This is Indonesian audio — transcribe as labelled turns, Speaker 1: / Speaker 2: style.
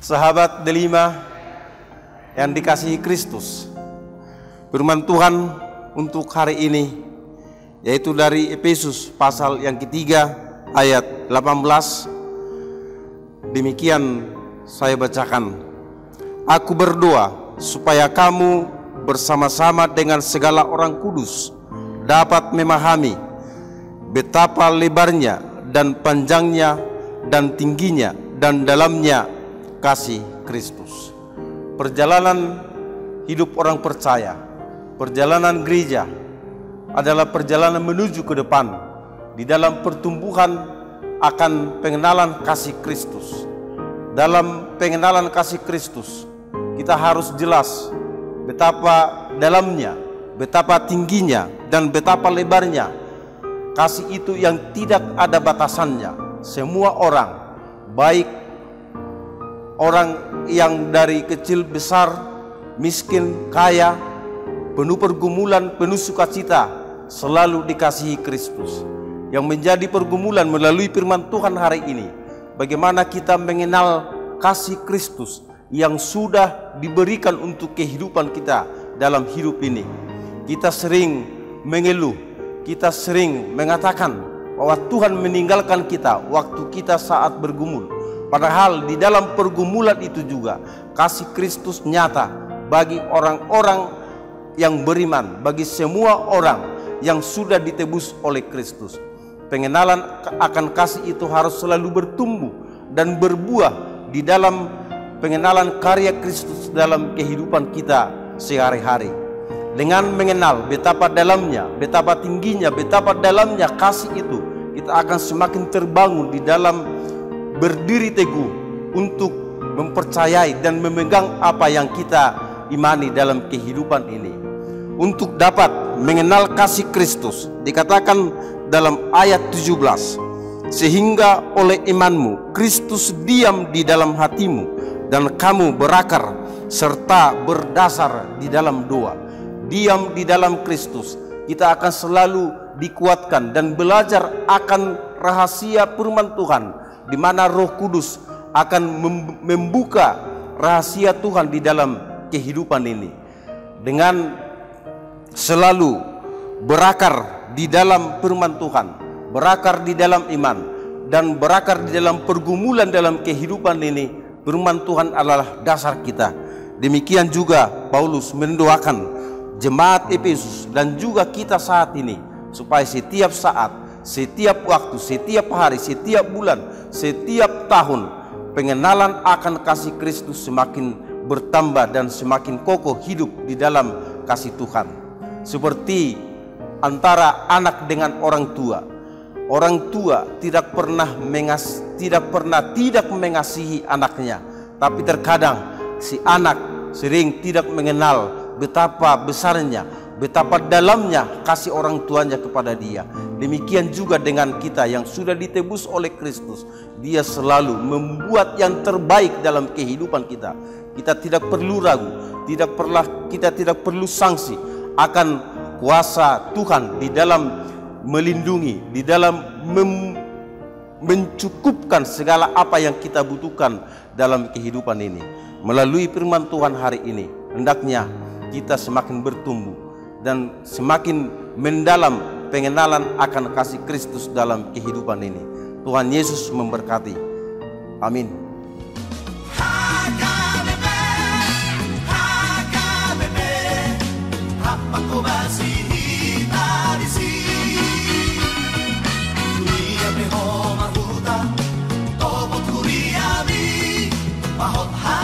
Speaker 1: Sahabat delima yang dikasihi Kristus, firman Tuhan untuk hari ini yaitu dari Efesus pasal yang ketiga ayat 18. Demikian saya bacakan. Aku berdoa supaya kamu bersama-sama dengan segala orang kudus dapat memahami betapa lebarnya dan panjangnya dan tingginya dan dalamnya kasih Kristus. Perjalanan hidup orang percaya, perjalanan gereja adalah perjalanan menuju ke depan di dalam pertumbuhan akan pengenalan kasih Kristus. Dalam pengenalan kasih Kristus, kita harus jelas betapa dalamnya, betapa tingginya, dan betapa lebarnya kasih itu yang tidak ada batasannya. Semua orang, baik orang yang dari kecil besar, miskin, kaya, penuh pergumulan, penuh sukacita, selalu dikasihi Kristus. Yang menjadi pergumulan melalui firman Tuhan hari ini, bagaimana kita mengenal kasih Kristus yang sudah diberikan untuk kehidupan kita dalam hidup ini. Kita sering mengeluh, kita sering mengatakan bahwa Tuhan meninggalkan kita waktu kita saat bergumul. Padahal di dalam pergumulan itu juga kasih Kristus nyata bagi orang-orang yang beriman, bagi semua orang yang sudah ditebus oleh Kristus. Pengenalan akan kasih itu harus selalu bertumbuh dan berbuah di dalam pengenalan karya Kristus dalam kehidupan kita sehari-hari. Dengan mengenal betapa dalamnya, betapa tingginya, betapa dalamnya kasih itu, kita akan semakin terbangun di dalam berdiri teguh untuk mempercayai dan memegang apa yang kita imani dalam kehidupan ini. Untuk dapat mengenal kasih Kristus, dikatakan dalam ayat 17, sehingga oleh imanmu Kristus diam di dalam hatimu dan kamu berakar serta berdasar di dalam doa. Diam di dalam Kristus, kita akan selalu dikuatkan dan belajar akan rahasia firman Tuhan, di mana Roh Kudus akan membuka rahasia Tuhan di dalam kehidupan ini. Dengan selalu berakar di dalam firman Tuhan, berakar di dalam iman, dan berakar di dalam pergumulan dalam kehidupan ini, firman Tuhan adalah dasar kita. Demikian juga Paulus mendoakan jemaat Efesus dan juga kita saat ini, supaya setiap saat, setiap waktu, setiap hari, setiap bulan, setiap tahun, pengenalan akan kasih Kristus semakin bertambah dan semakin kokoh hidup di dalam kasih Tuhan. Seperti antara anak dengan orang tua. Orang tua tidak pernah tidak mengasihi anaknya, tapi terkadang si anak sering tidak mengenal betapa besarnya, betapa dalamnya kasih orang tuanya kepada dia. Demikian juga dengan kita yang sudah ditebus oleh Kristus. Dia selalu membuat yang terbaik dalam kehidupan kita. Kita tidak perlu ragu, kita tidak perlu sanksi akan kuasa Tuhan di dalam melindungi, di dalam mencukupkan segala apa yang kita butuhkan dalam kehidupan ini. Melalui firman Tuhan hari ini, hendaknya kita semakin bertumbuh dan semakin mendalam pengenalan akan kasih Kristus dalam kehidupan ini. Tuhan Yesus memberkati. Amin.
Speaker 2: Dunia